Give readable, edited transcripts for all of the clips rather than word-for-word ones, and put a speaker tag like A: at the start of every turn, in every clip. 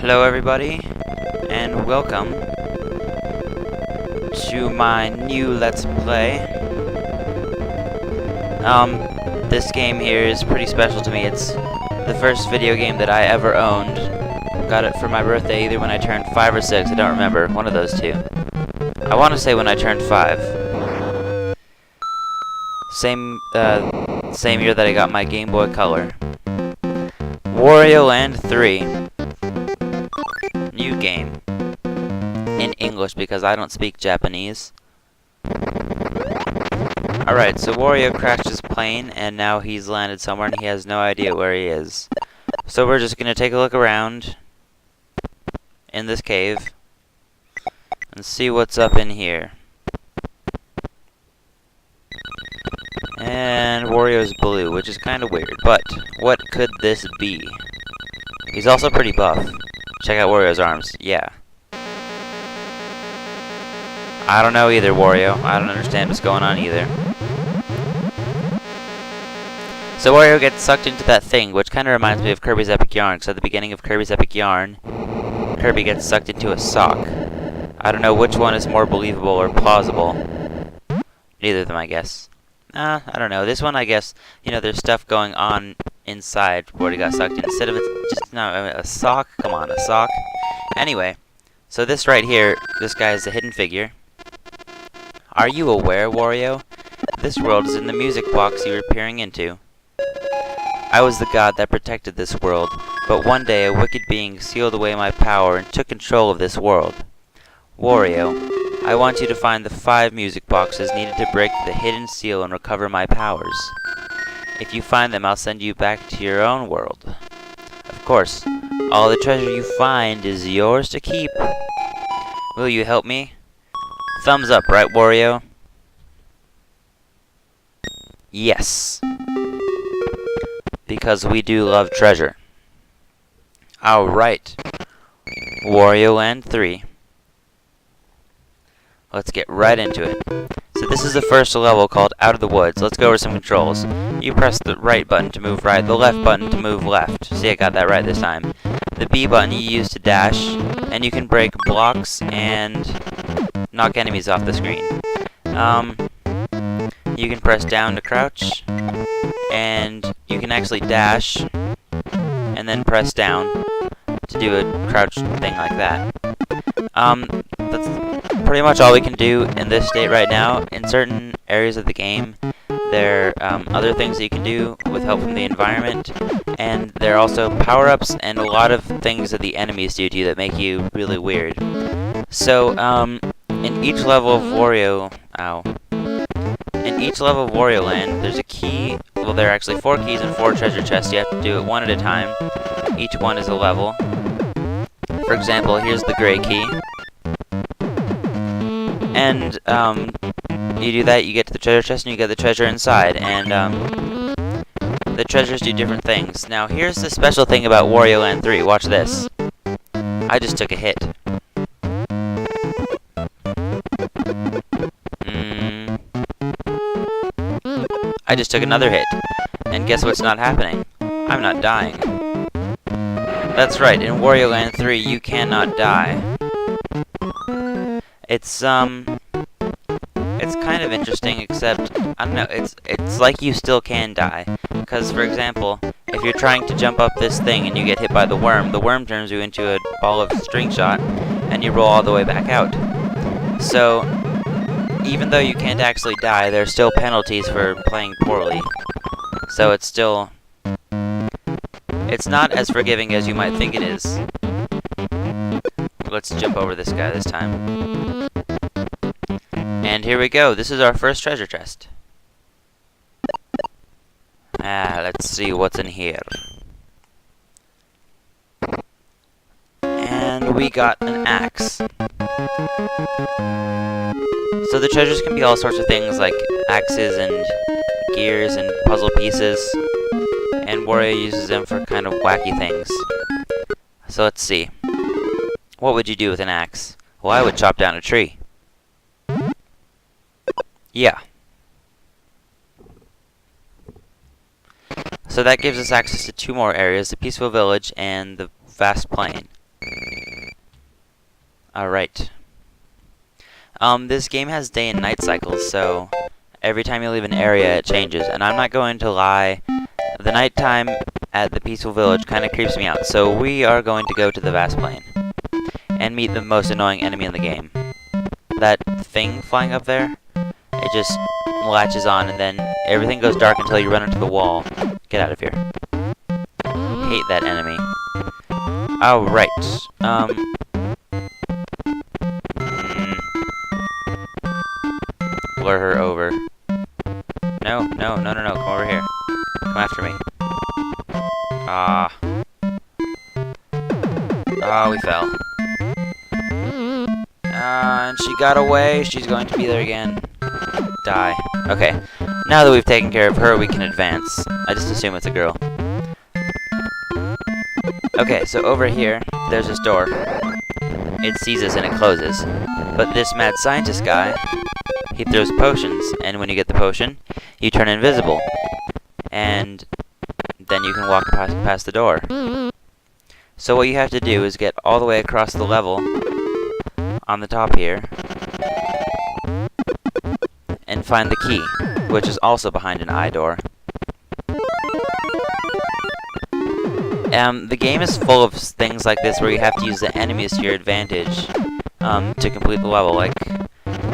A: Hello everybody, and welcome to my new Let's Play. This game here is pretty special to me. It's the first video game that I ever owned. Got it for my birthday either when I turned 5 or 6, I don't remember, one of those two. I want to say when I turned 5. Same year that I got my Game Boy Color. Wario Land 3. New game. In English because I don't speak Japanese. Alright, so Wario crashed his plane and now he's landed somewhere and he has no idea where he is. So we're just gonna take a look around in this cave and see what's up in here. And Wario's blue, which is kind of weird, but what could this be? He's also pretty buff. Check out Wario's arms. Yeah. I don't know either, Wario. I don't understand what's going on either. So Wario gets sucked into that thing, which kind of reminds me of Kirby's Epic Yarn, because at the beginning of Kirby's Epic Yarn, Kirby gets sucked into a sock. I don't know which one is more believable or plausible. Neither of them, I guess. I don't know. This one, I guess, you know, there's stuff going on inside where he got sucked in. Instead of it just, no, a sock? Come on, a sock? Anyway, so this right here, this guy is a hidden figure. Are you aware, Wario? This world is in the music box you were peering into. I was the god that protected this world, but one day a wicked being sealed away my power and took control of this world. Wario, I want you to find the 5 music boxes needed to break the hidden seal and recover my powers. If you find them, I'll send you back to your own world. Of course, all the treasure you find is yours to keep. Will you help me? Thumbs up, right, Wario? Yes. Because we do love treasure. Alright. Wario Land 3. Let's get right into it. So this is the first level called Out of the Woods. Let's go over some controls. You press the right button to move right, the left button to move left. See, I got that right this time. The B button you use to dash, and you can break blocks and knock enemies off the screen. You can press down to crouch, and you can actually dash, and then press down to do a crouch thing like that. That's pretty much all we can do in this state right now. In certain areas of the game, there are other things that you can do with help from the environment, and there are also power-ups and a lot of things that the enemies do to you that make you really weird. So, in each level of Wario Land, there's a key. Well, there are actually 4 keys and 4 treasure chests. You have to do it one at a time. Each one is a level. For example, here's the gray key. And, you do that, you get to the treasure chest, and you get the treasure inside. And, the treasures do different things. Now, here's the special thing about Wario Land 3. Watch this. I just took a hit. I just took another hit. And guess what's not happening? I'm not dying. That's right, in Wario Land 3, you cannot die. It's kind of interesting, except, I don't know, it's like you still can die. Because, for example, if you're trying to jump up this thing and you get hit by the worm turns you into a ball of string shot, and you roll all the way back out. So, even though you can't actually die, there are still penalties for playing poorly. So it's still... it's not as forgiving as you might think it is. Let's jump over this guy this time. And here we go. This is our first treasure chest. Let's see what's in here. And we got an axe. So the treasures can be all sorts of things like axes and gears and puzzle pieces. And Wario uses them for kind of wacky things. So let's see. What would you do with an axe? Well, I would chop down a tree. Yeah. So that gives us access to 2 more areas, the Peaceful Village and the Vast Plain. Alright. This game has day and night cycles, so every time you leave an area, it changes. And I'm not going to lie, the nighttime at the peaceful village kind of creeps me out. So we are going to go to the vast plain and meet the most annoying enemy in the game. That thing flying up there, it just latches on, and then everything goes dark until you run into the wall. Get out of here. Hate that enemy. Alright. Lure her over. No, come over here. Come after me. We fell. And she got away. She's going to be there again. Die. Okay. Now that we've taken care of her, we can advance. I just assume it's a girl. Okay, so over here, there's this door. It sees us and it closes. But this mad scientist guy, he throws potions, and when you get the potion, you turn invisible. And then you can walk past the door. So what you have to do is get all the way across the level on the top here and find the key, which is also behind an eye door. The game is full of things like this where you have to use the enemies to your advantage to complete the level. Like,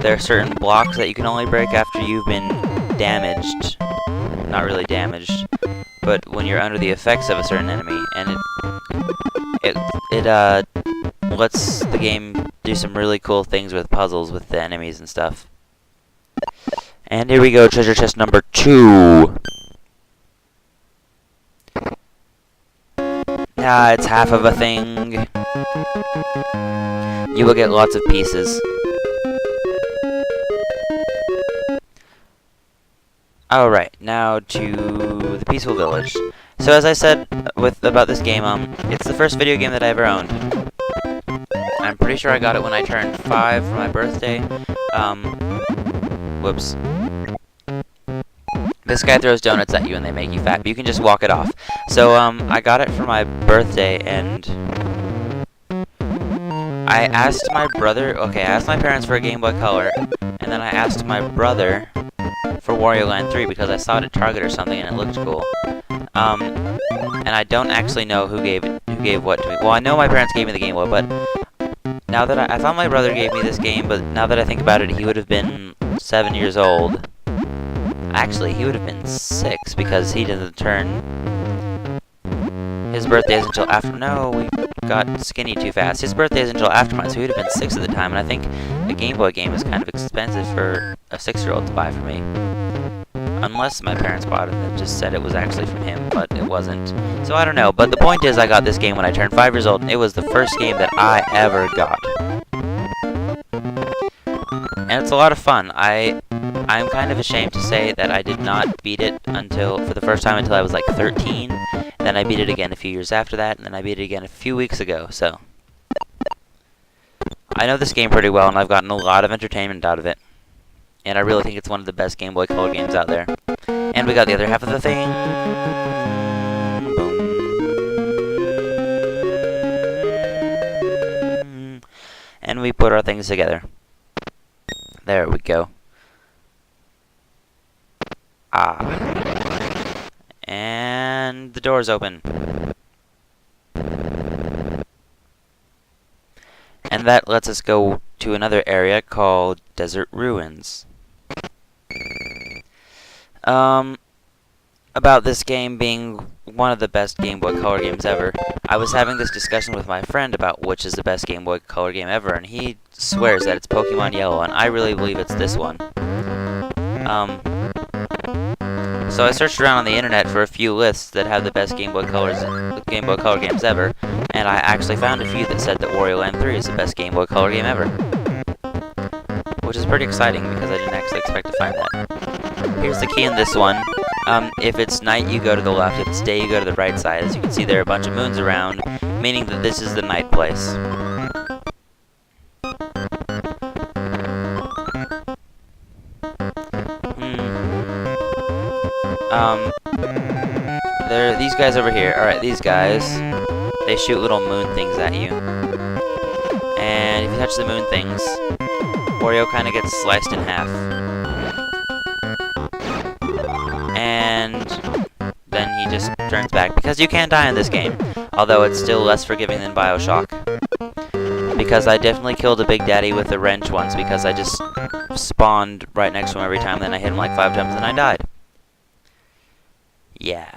A: there are certain blocks that you can only break after you've been damaged. Not really damaged, but when you're under the effects of a certain enemy, and it lets the game do some really cool things with puzzles with the enemies and stuff. And here we go, treasure chest number 2. It's half of a thing. You will get lots of pieces. Alright, now to the peaceful village. So as I said about this game, it's the first video game that I ever owned. I'm pretty sure I got it when I turned 5 for my birthday. Whoops. This guy throws donuts at you and they make you fat, but you can just walk it off. So, I got it for my birthday, and I asked my brother, I asked my parents for a Game Boy Color, and then I asked my brother for Wario Land 3 because I saw it at Target or something and it looked cool. And I don't actually know who gave what to me. Well, I know my parents gave me the Game Boy, but now that I thought my brother gave me this game, but now that I think about it, he would have been 7 years old. Actually, he would have been 6 because he doesn't turn. His birthday isn't until after. No, we got skinny too fast. His birthday isn't until after mine, so he would have been 6 at the time. And I think a Game Boy game is kind of expensive for a 6-year-old to buy for me. Unless my parents bought it and just said it was actually from him, but it wasn't. So I don't know. But the point is, I got this game when I turned 5 years old, and it was the first game that I ever got. And it's a lot of fun. I'm kind of ashamed to say that I did not beat it for the first time until I was like 13. Then I beat it again a few years after that, and then I beat it again a few weeks ago, so. I know this game pretty well, and I've gotten a lot of entertainment out of it. And I really think it's one of the best Game Boy Color games out there. And we got the other half of the thing. Boom. And we put our things together. There we go. And the door's open. And that lets us go to another area called Desert Ruins. About this game being one of the best Game Boy Color games ever, I was having this discussion with my friend about which is the best Game Boy Color game ever, and he swears that it's Pokemon Yellow, and I really believe it's this one. So I searched around on the internet for a few lists that have the best Game Boy Color games ever, and I actually found a few that said that Wario Land 3 is the best Game Boy Color game ever. Which is pretty exciting because I didn't actually expect to find that. Here's the key in this one. If it's night, you go to the left. If it's day, you go to the right side. As you can see, there are a bunch of moons around, meaning that this is the night place. There are these guys over here. Alright, these guys. they shoot little moon things at you. And if you touch the moon things, Wario kind of gets sliced in half. And then he just turns back, because you can't die in this game. Although it's still less forgiving than BioShock. Because I definitely killed a Big Daddy with a wrench once, because I just spawned right next to him every time, then I hit him like 5 times and I died. Yeah.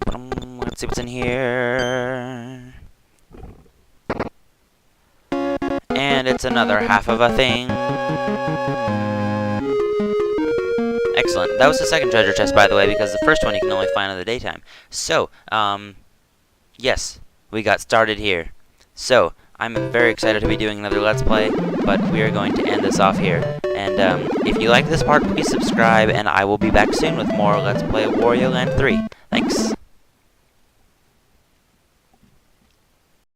A: Let's see what's in here. And it's another half of a thing. Excellent. That was the second treasure chest, by the way, because the first one you can only find in the daytime. So, yes, we got started here. So, I'm very excited to be doing another Let's Play, but we are going to end this off here. And, if you like this part, please subscribe, and I will be back soon with more Let's Play Wario Land 3. Thanks.